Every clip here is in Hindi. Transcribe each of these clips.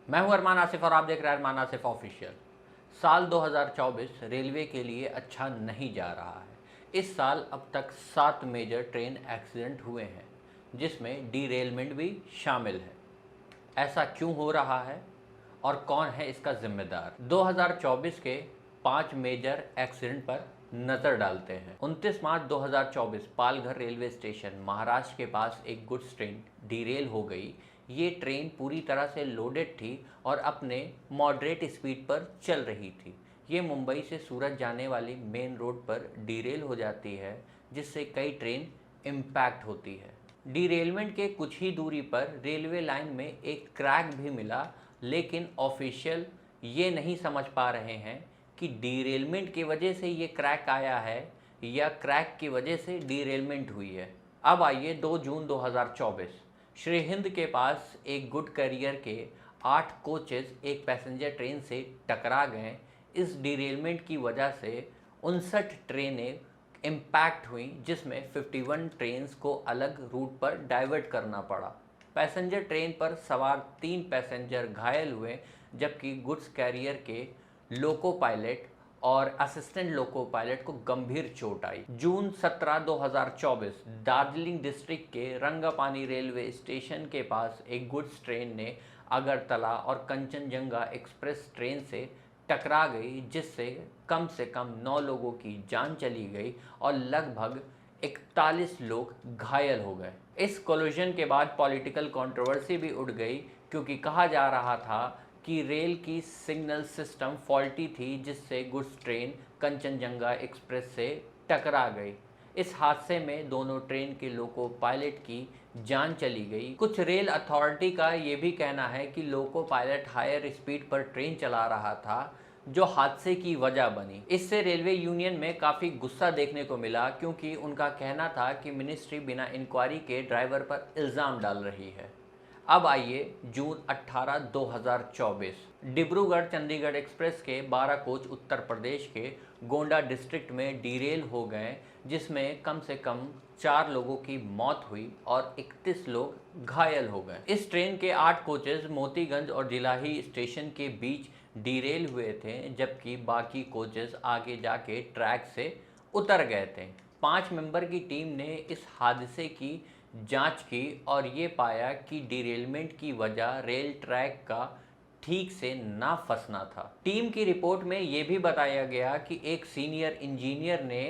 मैं हूं अरमान आसिफ और आप देख रहे हैं अरमान आसिफ ऑफिशियल। साल 2024 रेलवे के लिए अच्छा नहीं जा रहा है। इस साल अब तक 7 मेजर ट्रेन एक्सीडेंट हुए हैं, जिसमें डीरेलमेंट भी शामिल है। ऐसा क्यों हो रहा है और कौन है इसका जिम्मेदार? 2024 के 5 मेजर एक्सीडेंट पर नज़र डालते हैं। 29 मार्च 2024 पालघर रेलवे स्टेशन महाराष्ट्र के पास एक गुड्स ट्रेन डीरेल हो गई। ये ट्रेन पूरी तरह से लोडेड थी और अपने मॉडरेट स्पीड पर चल रही थी। ये मुंबई से सूरत जाने वाली मेन रोड पर डीरेल हो जाती है, जिससे कई ट्रेन इम्पैक्ट होती है। डीरेलमेंट के कुछ ही दूरी पर रेलवे लाइन में एक क्रैक भी मिला, लेकिन ऑफिशियल ये नहीं समझ पा रहे हैं कि डीरेलमेंट की वजह से ये क्रैक आया है या क्रैक की वजह से डीरेलमेंट हुई है। अब आइए 2 जून 2024 श्री हिंद के पास एक गुड करियर के 8 कोचेज एक पैसेंजर ट्रेन से टकरा गए। इस डीरेलमेंट की वजह से 59 ट्रेनें इम्पैक्ट हुई, जिसमें 51 ट्रेन्स को अलग रूट पर डाइवर्ट करना पड़ा। पैसेंजर ट्रेन पर सवार 3 पैसेंजर घायल हुए, जबकि गुड्स कैरियर के लोको पायलट और असिस्टेंट लोको पायलट को गंभीर चोट आई। जून 17, 2024 दार्जिलिंग डिस्ट्रिक्ट के रंगापानी रेलवे स्टेशन के पास एक गुड्स ट्रेन ने अगरतला और कंचनजंगा एक्सप्रेस ट्रेन से टकरा गई, जिससे से कम 9 लोगों की जान चली गई और लगभग 41 लोग घायल हो गए। इस कोलिजन के बाद पॉलिटिकल कंट्रोवर्सी भी उठ गई, क्योंकि कहा जा रहा था कि रेल की सिग्नल सिस्टम फॉल्टी थी, जिससे गुड्स ट्रेन कंचनजंगा एक्सप्रेस से टकरा गई। इस हादसे में दोनों ट्रेन के लोको पायलट की जान चली गई। कुछ रेल अथॉरिटी का ये भी कहना है कि लोको पायलट हायर स्पीड पर ट्रेन चला रहा था, जो हादसे की वजह बनी। इससे रेलवे यूनियन में काफ़ी गुस्सा देखने को मिला, क्योंकि उनका कहना था कि मिनिस्ट्री बिना इंक्वायरी के ड्राइवर पर इल्ज़ाम डाल रही है। अब आइए जून 18, 2024 डिब्रूगढ़ चंडीगढ़ एक्सप्रेस के 12 कोच उत्तर प्रदेश के गोंडा डिस्ट्रिक्ट में डीरेल हो गए, जिसमें कम से कम 4 लोगों की मौत हुई और 31 लोग घायल हो गए। इस ट्रेन के 8 कोचेज मोतीगंज और जिलाही स्टेशन के बीच डीरेल हुए थे, जबकि बाकी कोचेज आगे जाके ट्रैक से उतर गए थे। 5 मेंबर की टीम ने इस हादसे की जांच की और ये पाया कि डीरेलमेंट की वजह रेल ट्रैक का ठीक से ना फंसना था। टीम की रिपोर्ट में ये भी बताया गया कि एक सीनियर इंजीनियर ने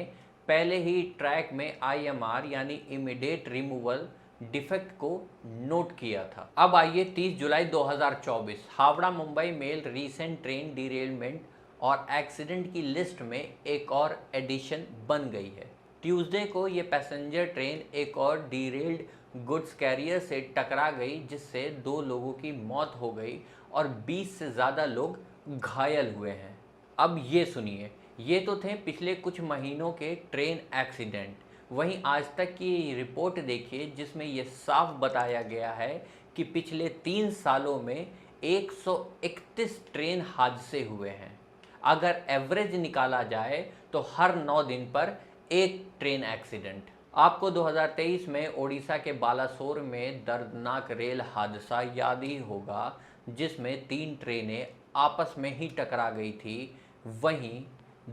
पहले ही ट्रैक में IMR यानी इमीडिएट रिमूवल डिफेक्ट को नोट किया था। अब आइए 30 जुलाई 2024 Howrah Mumbai mail recent train derailment और एक्सीडेंट की लिस्ट में एक और एडिशन बन गई है। ट्यूसडे को ये पैसेंजर ट्रेन एक और डीरेल्ड गुड्स कैरियर से टकरा गई, जिससे 2 लोगों की मौत हो गई और 20 से ज़्यादा लोग घायल हुए हैं। अब ये सुनिए, ये तो थे पिछले कुछ महीनों के ट्रेन एक्सीडेंट। वहीं आज तक की रिपोर्ट देखिए, जिसमें यह साफ बताया गया है कि पिछले 3 सालों में 131 ट्रेन हादसे हुए हैं। अगर एवरेज निकाला जाए तो हर 9 दिन पर एक ट्रेन एक्सीडेंट। आपको 2023 में ओडिशा के बालासोर में दर्दनाक रेल हादसा याद ही होगा, जिसमें 3 ट्रेनें आपस में ही टकरा गई थी। वहीं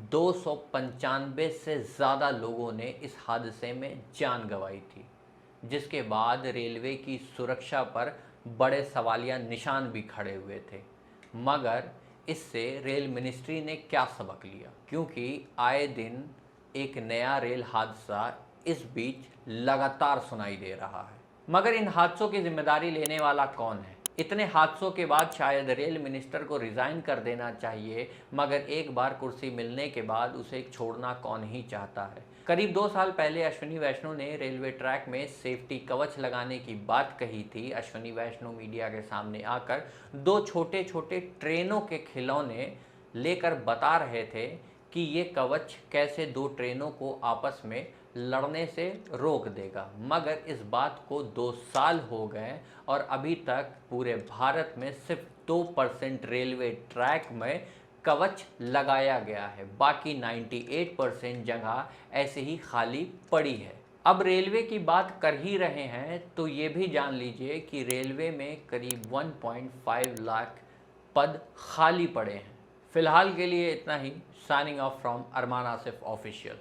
295 से ज़्यादा लोगों ने इस हादसे में जान गंवाई थी, जिसके बाद रेलवे की सुरक्षा पर बड़े सवालिया निशान भी खड़े हुए थे। मगर इससे रेल मिनिस्ट्री ने क्या सबक लिया? क्योंकि आए दिन एक नया रेल हादसा इस बीच लगातार सुनाई दे रहा है। मगर इन हादसों की जिम्मेदारी लेने वाला कौन है? इतने हादसों के बाद शायद रेल मिनिस्टर को रिज़ाइन कर देना चाहिए, मगर एक बार कुर्सी मिलने के बाद उसे छोड़ना कौन ही चाहता है। करीब 2 साल पहले अश्विनी वैष्णव ने रेलवे ट्रैक में सेफ्टी कवच लगाने की बात कही थी। अश्विनी वैष्णव मीडिया के सामने आकर 2 छोटे छोटे ट्रेनों के खिलौने लेकर बता रहे थे कि ये कवच कैसे 2 ट्रेनों को आपस में लड़ने से रोक देगा। मगर इस बात को 2 साल हो गए और अभी तक पूरे भारत में सिर्फ 2% रेलवे ट्रैक में कवच लगाया गया है। बाकी 98% जगह ऐसे ही खाली पड़ी है। अब रेलवे की बात कर ही रहे हैं तो ये भी जान लीजिए कि रेलवे में करीब 1.5 लाख पद खाली पड़े हैं। फिलहाल के लिए इतना ही। Signing off from Arman Asif official.